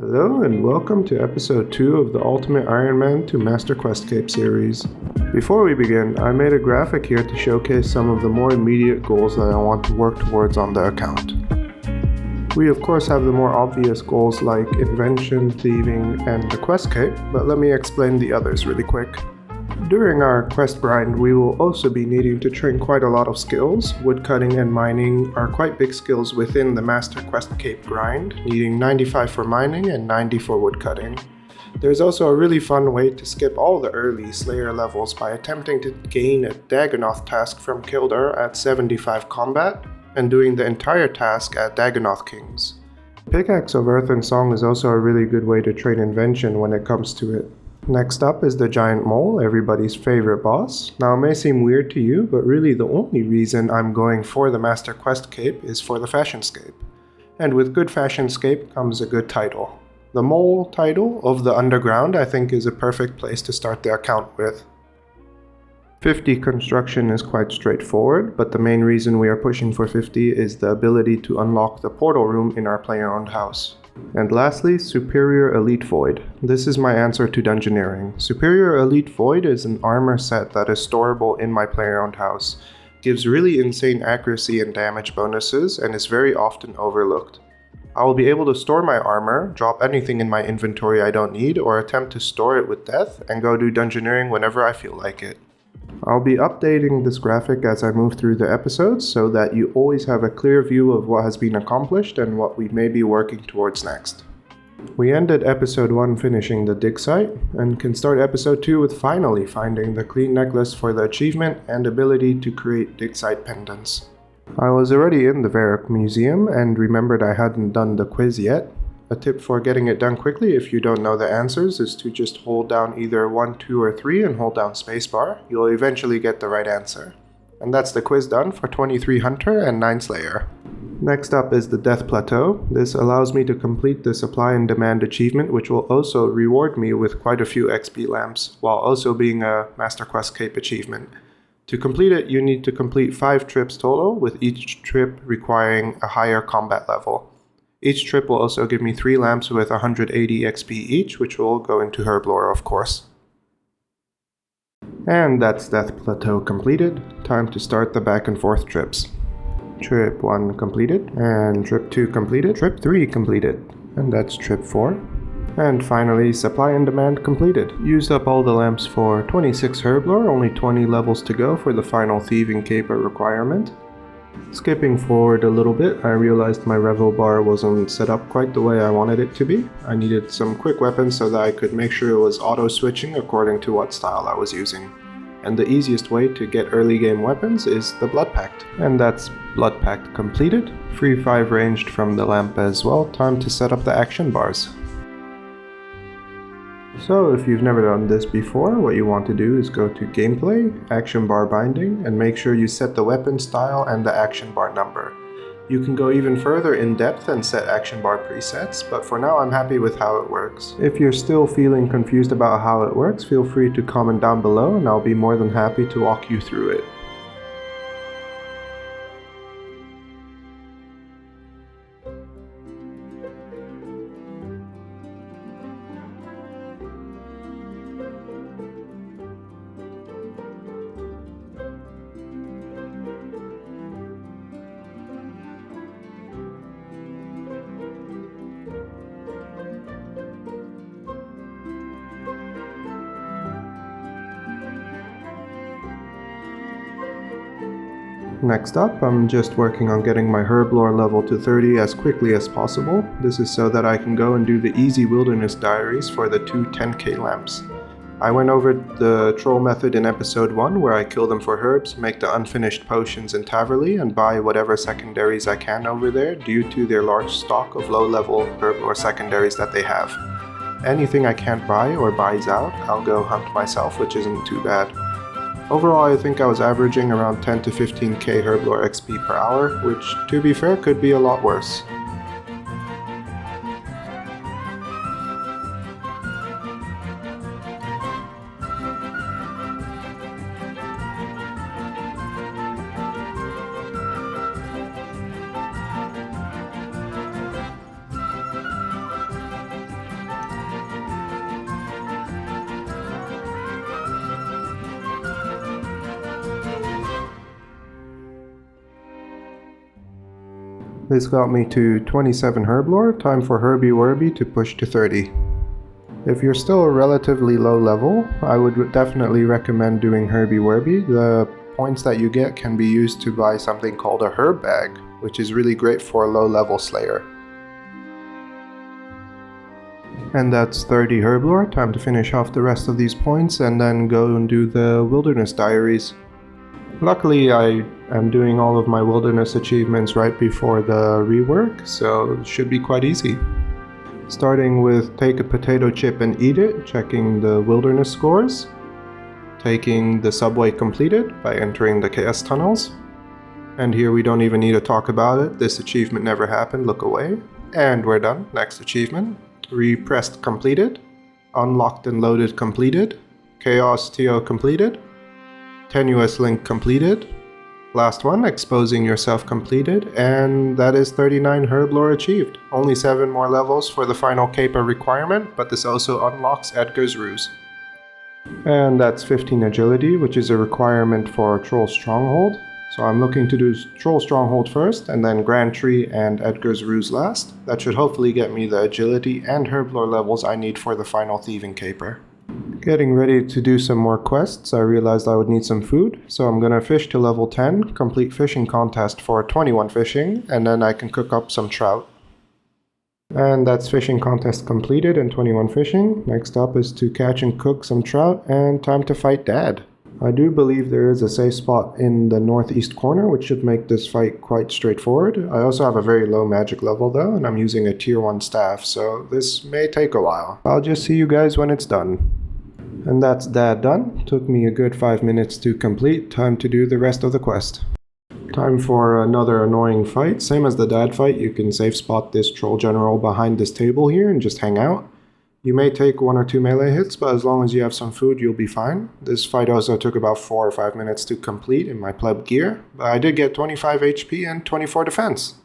Hello and welcome to episode 2 of the Ultimate Ironman to Master Questcape series. Before we begin, I made a graphic here to showcase some of the more immediate goals that I want to work towards on the account. We of course have the more obvious goals like invention, thieving, and the Questcape, but let me explain the others really quick. During our quest grind, we will also be needing to train quite a lot of skills. Woodcutting and mining are quite big skills within the Master Questcape grind, needing 95 for mining and 90 for woodcutting. There's also a really fun way to skip all the early Slayer levels by attempting to gain a Dagonoth task from Kildare at 75 combat, and doing the entire task at Dagonoth Kings. Pickaxe of Earth and Song is also a really good way to train invention when it comes to it. Next up is the Giant Mole, everybody's favorite boss. Now it may seem weird to you, but really the only reason I'm going for the Master Questcape is for the Fashionscape. And with good Fashionscape comes a good title. The Mole title of the Underground I think is a perfect place to start the account with. 50 construction is quite straightforward, but the main reason we are pushing for 50 is the ability to unlock the portal room in our player-owned house. And lastly, Superior Elite Void. This is my answer to Dungeoneering. Superior Elite Void is an armor set that is storable in my player-owned house, gives really insane accuracy and damage bonuses, and is very often overlooked. I will be able to store my armor, drop anything in my inventory I don't need, or attempt to store it with death, and go do Dungeoneering whenever I feel like it. I'll be updating this graphic as I move through the episodes so that you always have a clear view of what has been accomplished and what we may be working towards next. We ended episode 1 finishing the dig site, and can start episode 2 with finally finding the clean necklace for the achievement and ability to create dig site pendants. I was already in the Varrock Museum and remembered I hadn't done the quiz yet. A tip for getting it done quickly if you don't know the answers is to just hold down either 1, 2, or 3 and hold down spacebar. You'll eventually get the right answer. And that's the quiz done for 23 Hunter and 9 Slayer. Next up is the Death Plateau. This allows me to complete the Supply and Demand achievement, which will also reward me with quite a few XP lamps, while also being a Master Questcape achievement. To complete it, you need to complete 5 trips total, with each trip requiring a higher combat level. Each trip will also give me 3 lamps with 180 XP each, which will go into Herblore of course. And that's Death Plateau completed. Time to start the back and forth trips. Trip 1 completed, and Trip 2 completed, Trip 3 completed, and that's Trip 4. And finally, Supply and Demand completed. Used up all the lamps for 26 Herblore, only 20 levels to go for the final Thieving Caper requirement. Skipping forward a little bit, I realized my Revel bar wasn't set up quite the way I wanted it to be. I needed some quick weapons so that I could make sure it was auto-switching according to what style I was using. And the easiest way to get early game weapons is the Blood Pact. And that's Blood Pact completed. Free 5 ranged from the lamp as well. Time to set up the action bars. So if you've never done this before, what you want to do is go to Gameplay, Action Bar Binding, and make sure you set the weapon style and the action bar number. You can go even further in depth and set action bar presets, but for now I'm happy with how it works. If you're still feeling confused about how it works, feel free to comment down below and I'll be more than happy to walk you through it. Next up, I'm just working on getting my Herblore level to 30 as quickly as possible. This is so that I can go and do the easy wilderness diaries for the 2 10k lamps. I went over the troll method in episode 1 where I kill them for herbs, make the unfinished potions in Taverley, and buy whatever secondaries I can over there due to their large stock of low level Herblore secondaries that they have. Anything I can't buy or buys out, I'll go hunt myself, which isn't too bad. Overall, I think I was averaging around 10 to 15k Herblore XP per hour, which, to be fair, could be a lot worse. This got me to 27 Herblore, time for Herbie Werby to push to 30. If you're still a relatively low level, I would definitely recommend doing Herbie Werby. The points that you get can be used to buy something called a herb bag, which is really great for a low level slayer. And that's 30 Herblore, time to finish off the rest of these points and then go and do the Wilderness Diaries. Luckily I am doing all of my Wilderness achievements right before the rework, so it should be quite easy. Starting with take a potato chip and eat it, checking the Wilderness scores. Taking the subway completed by entering the KS tunnels. And here we don't even need to talk about it, this achievement never happened, look away. And we're done, next achievement. Repressed completed, unlocked and loaded completed, chaos TO completed, tenuous link completed, last one, exposing yourself completed, and that is 39 Herblore achieved. Only 7 more levels for the final caper requirement, but this also unlocks Edgar's Ruse. And that's 15 agility, which is a requirement for Troll Stronghold. So I'm looking to do Troll Stronghold first, and then Grand Tree and Edgar's Ruse last. That should hopefully get me the agility and Herblore levels I need for the final thieving caper. Getting ready to do some more quests, I realized I would need some food, so I'm gonna fish to level 10, complete fishing contest for 21 fishing, and then I can cook up some trout. And that's fishing contest completed and 21 fishing. Next up is to catch and cook some trout, and time to fight Dad. I do believe there is a safe spot in the northeast corner, which should make this fight quite straightforward. I also have a very low magic level though, and I'm using a tier 1 staff, so this may take a while. I'll just see you guys when it's done. And that's Dad done. Took me a good 5 minutes to complete. Time to do the rest of the quest. Time for another annoying fight. Same as the Dad fight, you can safe spot this troll general behind this table here and just hang out. You may take 1 or 2 melee hits, but as long as you have some food, you'll be fine. This fight also took about 4 or 5 minutes to complete in my pleb gear, but I did get 25 HP and 24 defense.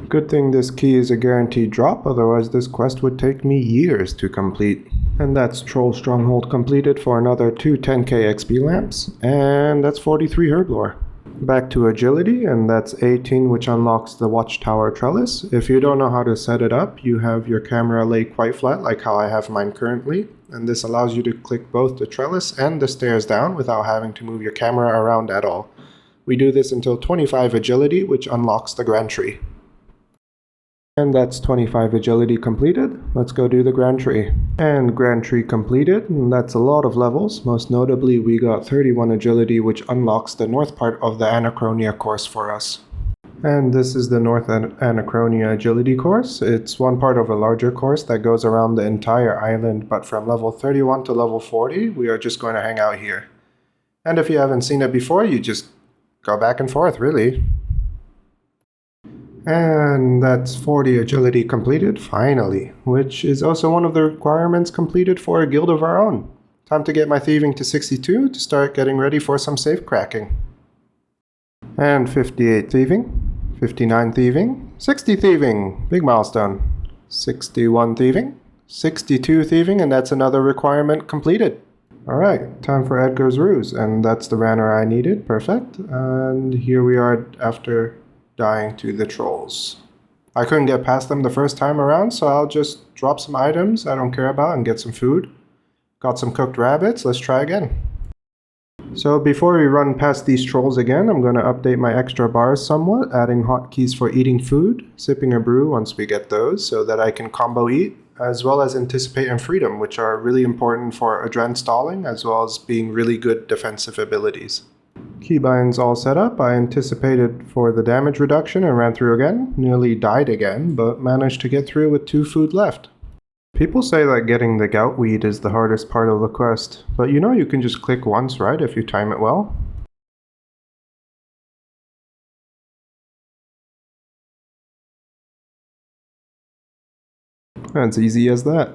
Good thing this key is a guaranteed drop, otherwise this quest would take me years to complete. And that's Troll Stronghold completed for another 2 10k XP lamps, and that's 43 Herblore. Back to agility, and that's 18, which unlocks the watchtower trellis. If you don't know how to set it up, you have your camera lay quite flat like how I have mine currently, and this allows you to click both the trellis and the stairs down without having to move your camera around at all. We do this until 25 agility, which unlocks the Grand Tree. And that's 25 agility completed. Let's go do the Grand Tree. And Grand Tree completed, and that's a lot of levels. Most notably, we got 31 agility, which unlocks the north part of the Anachronia course for us. And this is the North Anachronia agility course. It's one part of a larger course that goes around the entire island, but from level 31 to level 40, we are just going to hang out here. And if you haven't seen it before, you just go back and forth, really. And that's 40 agility completed, finally, which is also one of the requirements completed for a guild of our own. Time to get my thieving to 62 to start getting ready for some safe cracking. And 58 thieving, 59 thieving, 60 thieving, big milestone, 61 thieving, 62 thieving, and that's another requirement completed. Alright, time for Edgar's Ruse, and that's the runner I needed, perfect. And here we are after dying to the trolls. I couldn't get past them the first time around, so I'll just drop some items I don't care about and get some food. Got some cooked rabbits, let's try again. So before we run past these trolls again, I'm going to update my extra bars somewhat, adding hotkeys for eating food, sipping a brew once we get those, so that I can combo eat, as well as anticipate and freedom, which are really important for adren stalling, as well as being really good defensive abilities. Keybinds all set up. I anticipated for the damage reduction and ran through again, nearly died again, but managed to get through with 2 food left. People say that getting the gout weed is the hardest part of the quest, but you know you can just click once, right, if you time it well? As easy as that.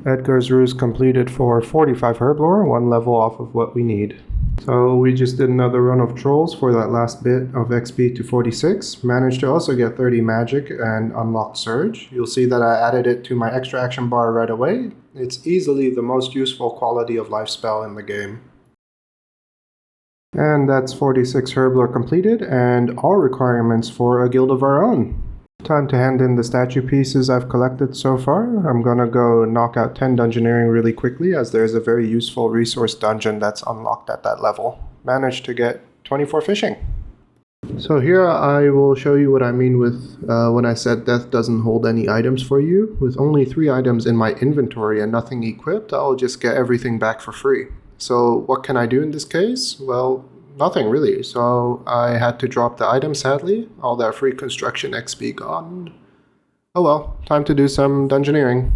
Edgar's Ruse completed for 45 Herblore, 1 level off of what we need. So we just did another run of trolls for that last bit of XP to 46. Managed to also get 30 magic and unlocked Surge. You'll see that I added it to my extra action bar right away. It's easily the most useful quality of life spell in the game. And that's 46 herblore completed and all requirements for a guild of our own. Time to hand in the statue pieces I've collected so far. I'm gonna go knock out 10 dungeoneering really quickly, as there's a very useful resource dungeon that's unlocked at that level. Managed to get 24 fishing. So here I will show you what I mean with when I said death doesn't hold any items for you. With only 3 items in my inventory and nothing equipped, I'll just get everything back for free. So what can I do in this case? Well, nothing really. So I had to drop the item, sadly. All that free construction XP gone. Oh well, time to do some dungeoneering.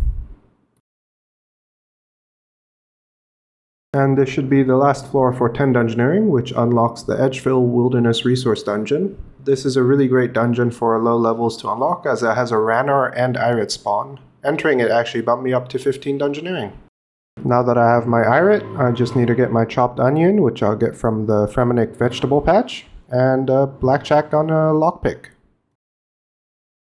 And this should be the last floor for 10 dungeoneering, which unlocks the Edgefield Wilderness Resource Dungeon. This is a really great dungeon for low levels to unlock, as it has a Ranor and Irit spawn. Entering it actually bumped me up to 15 dungeoneering. Now that I have my Irit, I just need to get my chopped onion, which I'll get from the Fremenic vegetable patch, and blackjack on a lockpick.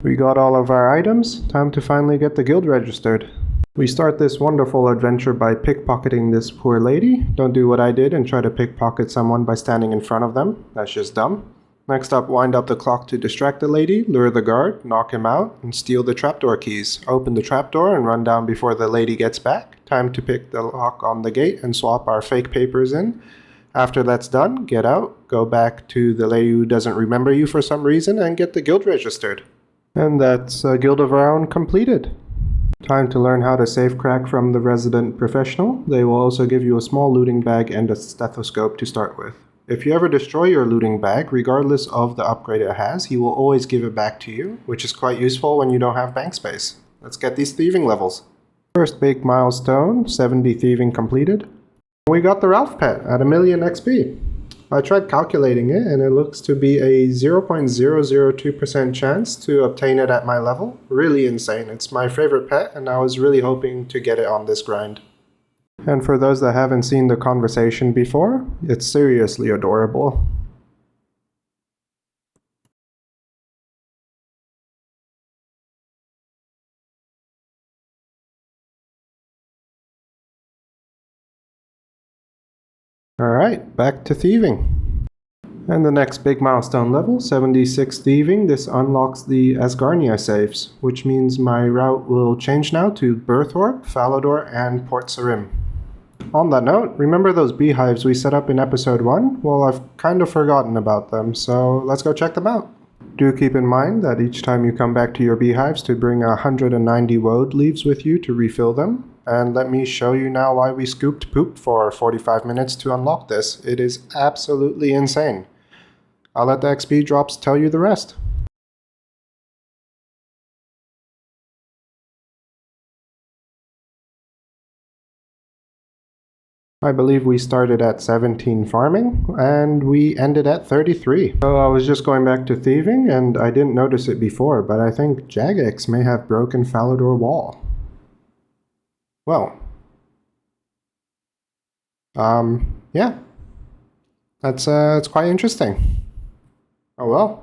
We got all of our items, time to finally get the guild registered. We start this wonderful adventure by pickpocketing this poor lady. Don't do what I did and try to pickpocket someone by standing in front of them. That's just dumb. Next up, wind up the clock to distract the lady, lure the guard, knock him out, and steal the trapdoor keys. Open the trapdoor and run down before the lady gets back. Time to pick the lock on the gate and swap our fake papers in. After that's done, get out, go back to the lady who doesn't remember you for some reason, and get the guild registered. And that's a guild of our own completed. Time to learn how to safe crack from the resident professional. They will also give you a small looting bag and a stethoscope to start with. If you ever destroy your looting bag, regardless of the upgrade it has, he will always give it back to you, which is quite useful when you don't have bank space. Let's get these thieving levels. First big milestone, 70 thieving completed. We got the Ralph pet at 1,000,000 XP. I tried calculating it and it looks to be a 0.002% chance to obtain it at my level. Really insane. It's my favorite pet and I was really hoping to get it on this grind. And for those that haven't seen the conversation before, it's seriously adorable. Alright, back to thieving. And the next big milestone level, 76 thieving, this unlocks the Asgarnia saves, which means my route will change now to Berthorpe, Falador, and Port Sarim. On that note, remember those beehives we set up in episode 1? Well, I've kind of forgotten about them, so let's go check them out. Do keep in mind that each time you come back to your beehives to bring 190 woad leaves with you to refill them. And let me show you now why we scooped poop for 45 minutes to unlock this. It is absolutely insane. I'll let the XP drops tell you the rest. I believe we started at 17 farming, and we ended at 33. So I was just going back to thieving, and I didn't notice it before, but I think Jagex may have broken Falador wall. Well. Yeah. That's quite interesting. Oh well.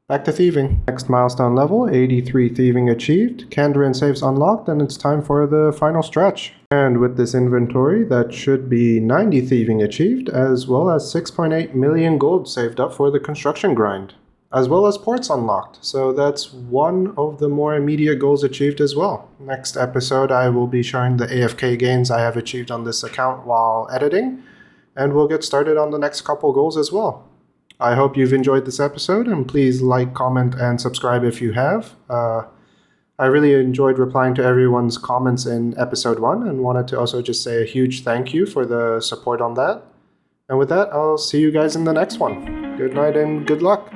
Back to thieving. Next milestone level, 83 thieving achieved, Kandarin saves unlocked, and it's time for the final stretch. And with this inventory, that should be 90 thieving achieved, as well as 6.8 million gold saved up for the construction grind, as well as ports unlocked. So that's one of the more immediate goals achieved as well. Next episode, I will be showing the AFK gains I have achieved on this account while editing, and we'll get started on the next couple goals as well. I hope you've enjoyed this episode, and please like, comment, and subscribe if you have. I really enjoyed replying to everyone's comments in episode 1 and wanted to also just say a huge thank you for the support on that. And with that, I'll see you guys in the next one. Good night and good luck.